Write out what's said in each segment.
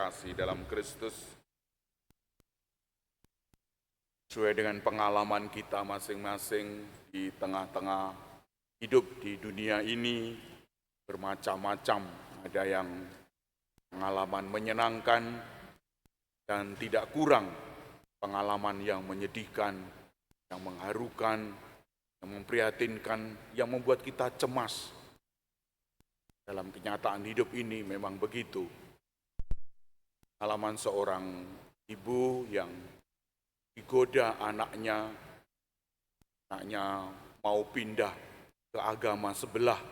terkasih dalam Kristus, sesuai dengan pengalaman kita masing-masing di tengah-tengah hidup di dunia ini, bermacam-macam. Ada yang pengalaman menyenangkan dan tidak kurang pengalaman yang menyedihkan, yang mengharukan, yang memprihatinkan, yang membuat kita cemas. Dalam kenyataan hidup ini memang begitu. Pengalaman seorang ibu yang digoda anaknya mau pindah ke agama sebelah.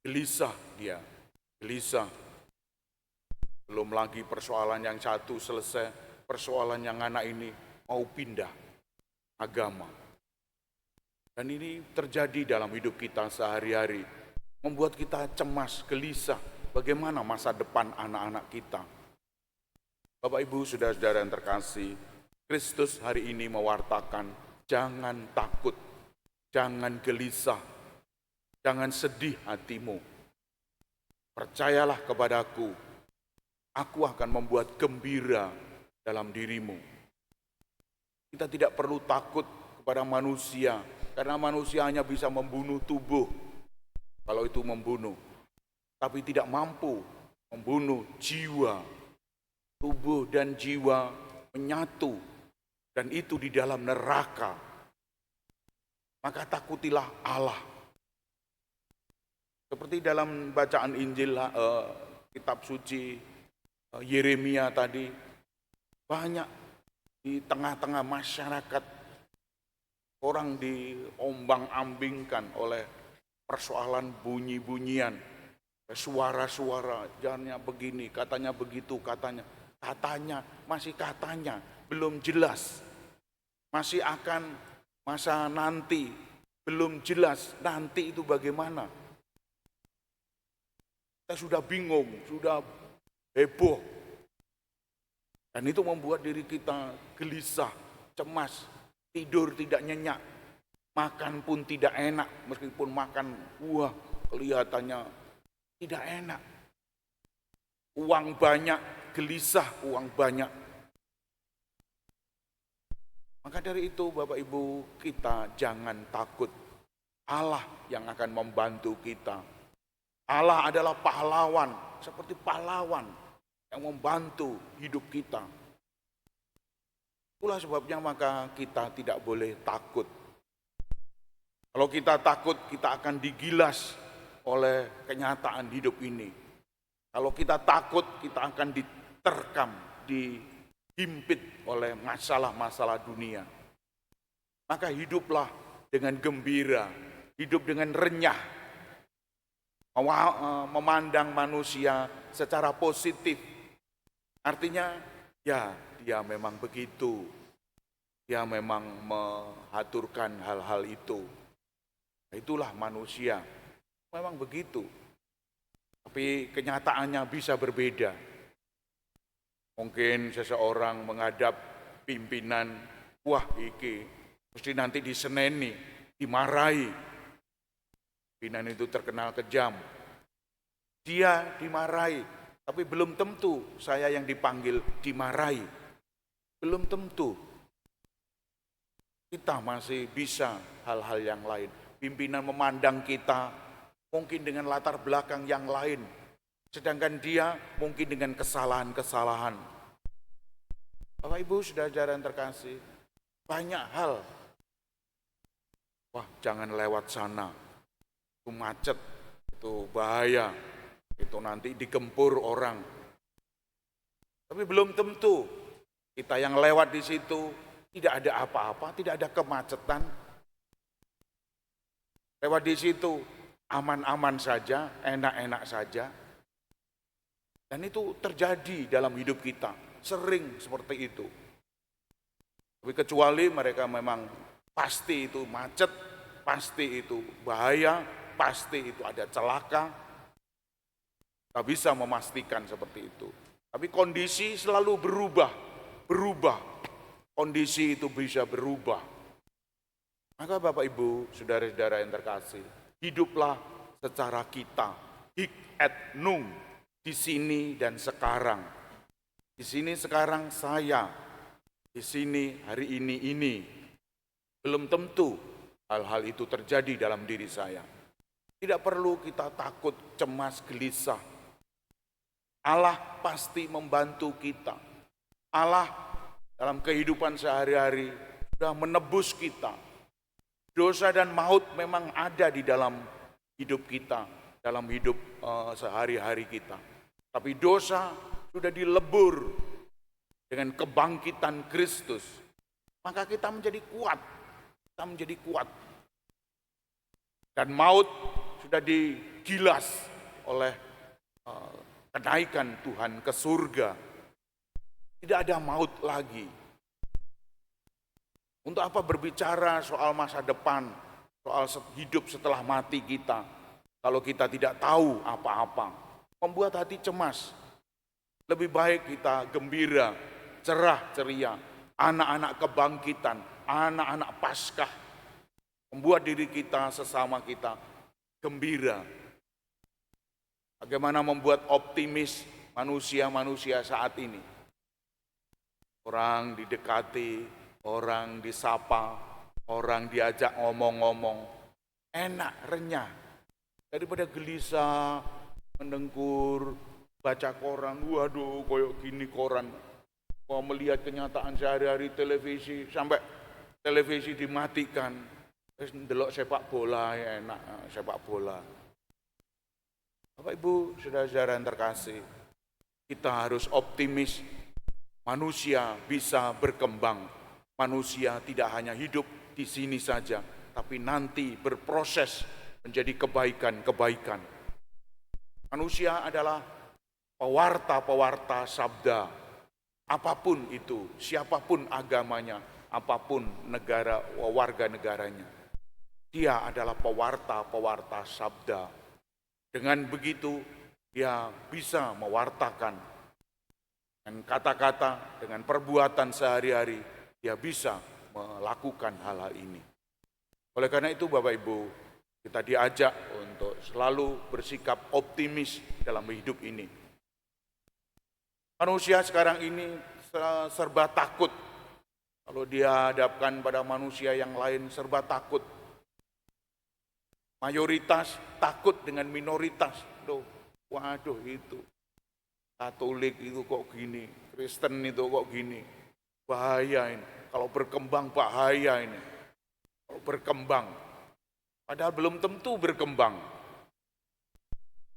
Gelisah dia, gelisah. Belum lagi persoalan yang satu selesai, persoalan yang anak ini mau pindah agama. Dan ini terjadi dalam hidup kita sehari-hari, membuat kita cemas, gelisah, bagaimana masa depan anak-anak kita. Bapak Ibu, saudara-saudara yang terkasih, Kristus hari ini mewartakan, jangan takut, jangan gelisah, jangan sedih hatimu. Percayalah kepadaku, aku akan membuat gembira dalam dirimu. Kita tidak perlu takut kepada manusia, karena manusia hanya bisa membunuh tubuh. Kalau itu membunuh, tapi tidak mampu membunuh jiwa. Tubuh dan jiwa menyatu, dan itu di dalam neraka. Maka takutilah Allah. Seperti dalam bacaan Injil, kitab suci Yeremia tadi, banyak di tengah-tengah masyarakat orang diombang-ambingkan oleh persoalan bunyi-bunyian, suara-suara, jangannya begini, katanya begitu, katanya, masih katanya, belum jelas. Masih akan masa nanti, belum jelas nanti itu bagaimana. Kita sudah bingung, sudah heboh. Dan itu membuat diri kita gelisah, cemas, tidur tidak nyenyak. Makan pun tidak enak, meskipun makan, kelihatannya tidak enak. Uang banyak, gelisah, uang banyak. Maka dari itu Bapak Ibu, kita jangan takut. Allah yang akan membantu kita. Allah adalah pahlawan, seperti pahlawan yang membantu hidup kita. Itulah sebabnya maka kita tidak boleh takut. Kalau kita takut, kita akan digilas oleh kenyataan hidup ini. Kalau kita takut, kita akan diterkam, dihimpit oleh masalah-masalah dunia. Maka hiduplah dengan gembira, hidup dengan renyah, memandang manusia secara positif. Artinya, ya dia memang begitu, dia memang mengaturkan hal-hal itu. Itulah manusia, memang begitu. Tapi kenyataannya bisa berbeda. Mungkin seseorang menghadap pimpinan, iki mesti nanti diseneni, dimarahi. Pimpinan itu terkenal kejam. Dia dimarahi, tapi belum tentu saya yang dipanggil dimarahi. Belum tentu. Kita masih bisa hal-hal yang lain. Pimpinan memandang kita mungkin dengan latar belakang yang lain, sedangkan dia mungkin dengan kesalahan-kesalahan. Bapak Ibu, saudara-saudara yang terkasih, banyak hal. Jangan lewat sana, itu macet, itu bahaya, itu nanti digempur orang. Tapi belum tentu kita yang lewat di situ tidak ada apa-apa, tidak ada kemacetan. Lewat di situ aman-aman saja, enak-enak saja. Dan itu terjadi dalam hidup kita, sering seperti itu. Tapi kecuali mereka memang pasti itu macet, pasti itu bahaya, pasti itu ada celaka. Kita bisa memastikan seperti itu. Tapi kondisi selalu berubah. Kondisi itu bisa berubah. Maka Bapak Ibu, saudara-saudara yang terkasih, hiduplah secara kita, hic et nunc, di sini dan sekarang. Di sini sekarang saya, di sini hari ini. Belum tentu hal-hal itu terjadi dalam diri saya. Tidak perlu kita takut, cemas, gelisah. Allah pasti membantu kita. Allah dalam kehidupan sehari-hari sudah menebus kita. Dosa dan maut memang ada di dalam hidup kita, dalam hidup sehari-hari kita. Tapi dosa sudah dilebur dengan kebangkitan Kristus. Maka kita menjadi kuat. Kita menjadi kuat. Dan maut sudah digilas oleh kenaikan Tuhan ke surga. Tidak ada maut lagi. Untuk apa berbicara soal masa depan, soal hidup setelah mati kita, kalau kita tidak tahu apa-apa, membuat hati cemas. Lebih baik kita gembira, cerah, ceria, anak-anak kebangkitan, anak-anak Paskah, membuat diri kita, sesama kita gembira. Bagaimana membuat optimis manusia-manusia saat ini. Orang didekati, orang disapa, orang diajak ngomong-ngomong, enak, renyah. Daripada gelisah, mendengkur, baca koran, waduh koyok gini koran. Mau melihat kenyataan sehari-hari televisi, sampai televisi dimatikan. Terus ndelok sepak bola, ya enak sepak bola. Bapak Ibu, saudara-saudara yang terkasih, kita harus optimis. Manusia bisa berkembang. Manusia tidak hanya hidup di sini saja, tapi nanti berproses menjadi kebaikan-kebaikan. Manusia adalah pewarta-pewarta sabda. Apapun itu, siapapun agamanya, apapun negara warga negaranya. Dia adalah pewarta-pewarta sabda. Dengan begitu, dia bisa mewartakan dengan kata-kata, dengan perbuatan sehari-hari, dia bisa melakukan hal-hal ini. Oleh karena itu Bapak Ibu, kita diajak untuk selalu bersikap optimis dalam hidup ini. Manusia sekarang ini serba takut. Kalau dihadapkan pada manusia yang lain serba takut. Mayoritas takut dengan minoritas. Waduh itu. Katolik itu kok gini, Kristen itu kok gini. Bahaya ini. Kalau berkembang bahaya ini. Kalau berkembang. Padahal belum tentu berkembang.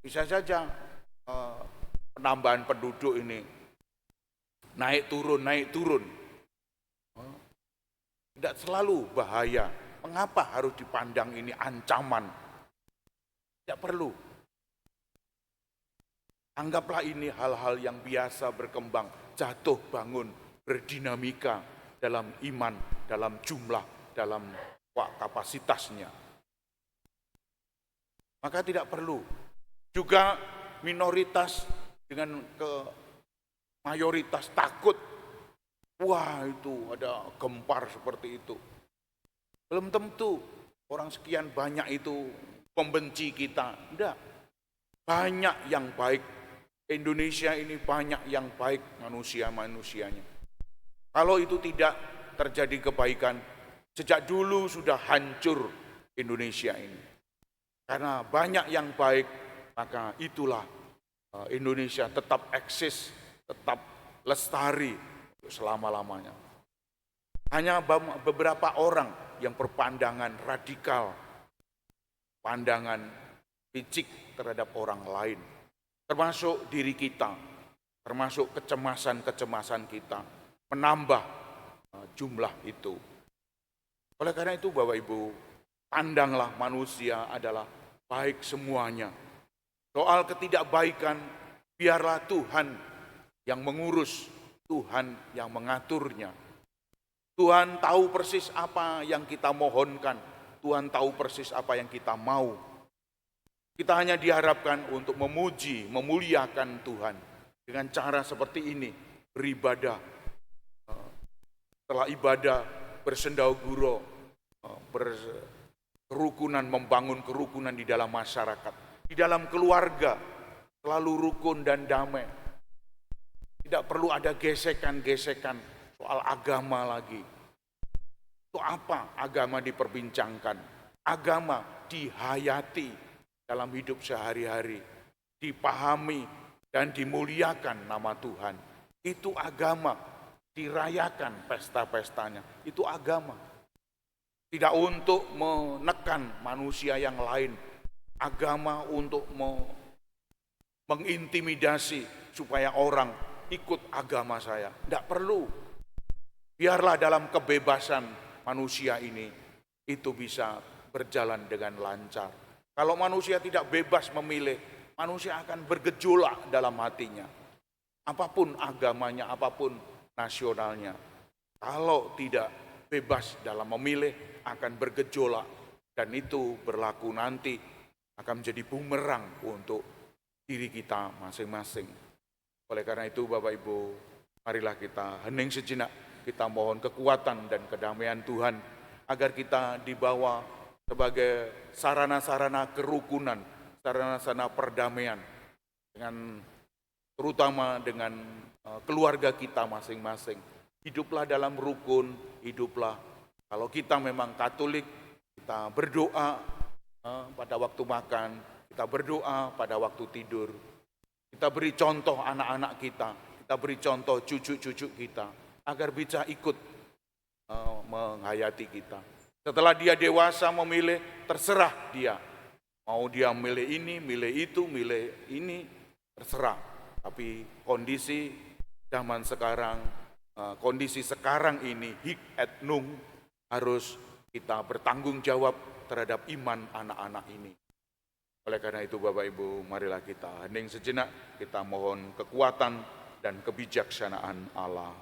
Bisa saja penambahan penduduk ini naik turun. Tidak selalu bahaya. Mengapa harus dipandang ini ancaman? Tidak perlu. Anggaplah ini hal-hal yang biasa berkembang, jatuh bangun, berdinamika dalam iman, dalam jumlah, dalam kapasitasnya. Maka tidak perlu. Juga minoritas dengan mayoritas takut. Wah itu ada gempar seperti itu. Belum tentu orang sekian banyak itu membenci kita. Tidak. Banyak yang baik. Indonesia ini banyak yang baik manusia-manusianya. Kalau itu tidak terjadi kebaikan, sejak dulu sudah hancur Indonesia ini. Karena banyak yang baik, maka itulah Indonesia tetap eksis, tetap lestari selama-lamanya. Hanya beberapa orang yang berpandangan radikal, pandangan picik terhadap orang lain, termasuk diri kita, termasuk kecemasan-kecemasan kita, menambah jumlah itu. Oleh karena itu Bapak Ibu, pandanglah manusia adalah baik semuanya. Soal ketidakbaikan, biarlah Tuhan yang mengurus, Tuhan yang mengaturnya. Tuhan tahu persis apa yang kita mohonkan, Tuhan tahu persis apa yang kita mau. Kita hanya diharapkan untuk memuji, memuliakan Tuhan dengan cara seperti ini, beribadah. Setelah ibadah, bersendau-gurau, berkerukunan, membangun kerukunan di dalam masyarakat, di dalam keluarga, selalu rukun dan damai. Tidak perlu ada gesekan-gesekan soal agama lagi. Itu apa agama diperbincangkan? Agama dihayati dalam hidup sehari-hari, dipahami dan dimuliakan nama Tuhan. Itu agama, dirayakan pesta-pestanya. Itu agama. Tidak untuk menekan manusia yang lain. Agama untuk mengintimidasi supaya orang ikut agama saya. Tidak perlu. Biarlah dalam kebebasan manusia ini itu bisa berjalan dengan lancar. Kalau manusia tidak bebas memilih, manusia akan bergejolak dalam hatinya. Apapun agamanya, apapun nasionalnya. Kalau tidak bebas dalam memilih, akan bergejolak. Dan itu berlaku nanti akan menjadi bumerang untuk diri kita masing-masing. Oleh karena itu Bapak Ibu, marilah kita hening sejenak, kita mohon kekuatan dan kedamaian Tuhan, agar kita dibawa sebagai sarana-sarana kerukunan, sarana-sarana perdamaian, terutama dengan keluarga kita masing-masing. Hiduplah dalam rukun, hiduplah. Kalau kita memang Katolik, kita berdoa pada waktu makan, kita berdoa pada waktu tidur. Kita beri contoh anak-anak kita beri contoh cucu-cucu kita, agar bisa ikut menghayati kita. Setelah dia dewasa memilih, terserah dia. Mau dia milih ini, milih itu, milih ini, terserah. Tapi kondisi zaman sekarang, kondisi sekarang ini, hic et nunc, harus kita bertanggung jawab terhadap iman anak-anak ini. Oleh karena itu Bapak Ibu, marilah kita hening sejenak, kita mohon kekuatan dan kebijaksanaan Allah.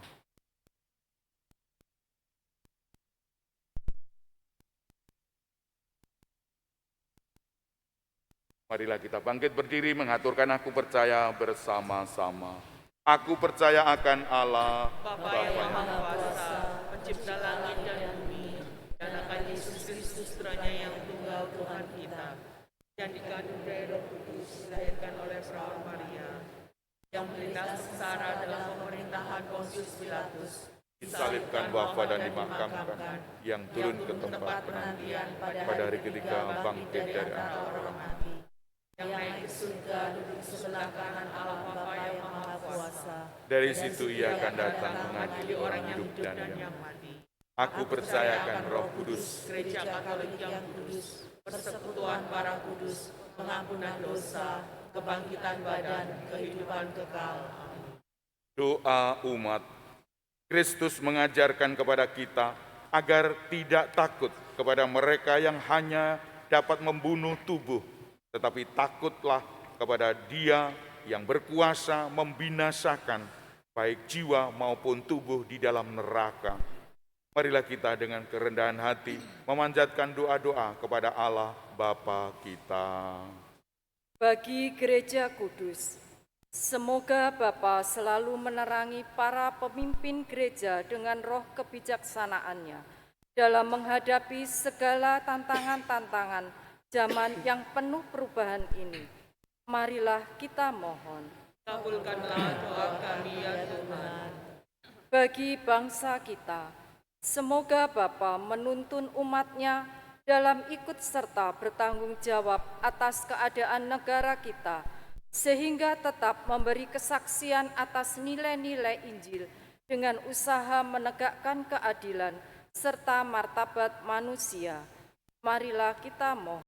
Marilah kita bangkit berdiri mengaturkan aku percaya bersama-sama. Aku percaya akan Allah, Bapa yang Maha Kuasa, pencipta langit dan bumi, dan akan Yesus Kristus putranya yang tunggal Tuhan kita, yang dikandung dari Roh Kudus, dilahirkan oleh perawan Maria, yang menderita sengsara dalam pemerintahan Pontius Pilatus, disalibkan, wafat dan dimakamkan, yang turun ke tempat penantian pada hari ketiga bangkit dari antara orang mati, yang naik ke surga duduk sebelah kanan Allah Bapa yang Maha Kuasa. Dari situ ia akan datang mengadili orang hidup dan yang mati. Aku percaya akan Roh Kudus, Gereja Katolik yang kudus, persekutuan para kudus, pengampunan dosa, kebangkitan badan, kehidupan kekal. Amin. Doa umat. Kristus mengajarkan kepada kita agar tidak takut kepada mereka yang hanya dapat membunuh tubuh, tetapi takutlah kepada Dia yang berkuasa membinasakan baik jiwa maupun tubuh di dalam neraka. Marilah kita dengan kerendahan hati memanjatkan doa-doa kepada Allah Bapa kita. Bagi Gereja Kudus, semoga Bapa selalu menerangi para pemimpin gereja dengan roh kebijaksanaannya dalam menghadapi segala tantangan-tantangan zaman yang penuh perubahan ini. Marilah kita mohon. Kabulkanlah doa kami ya Tuhan. Bagi bangsa kita, semoga Bapa menuntun umat-Nya dalam ikut serta bertanggung jawab atas keadaan negara kita, sehingga tetap memberi kesaksian atas nilai-nilai Injil dengan usaha menegakkan keadilan serta martabat manusia. Marilah kita mohon.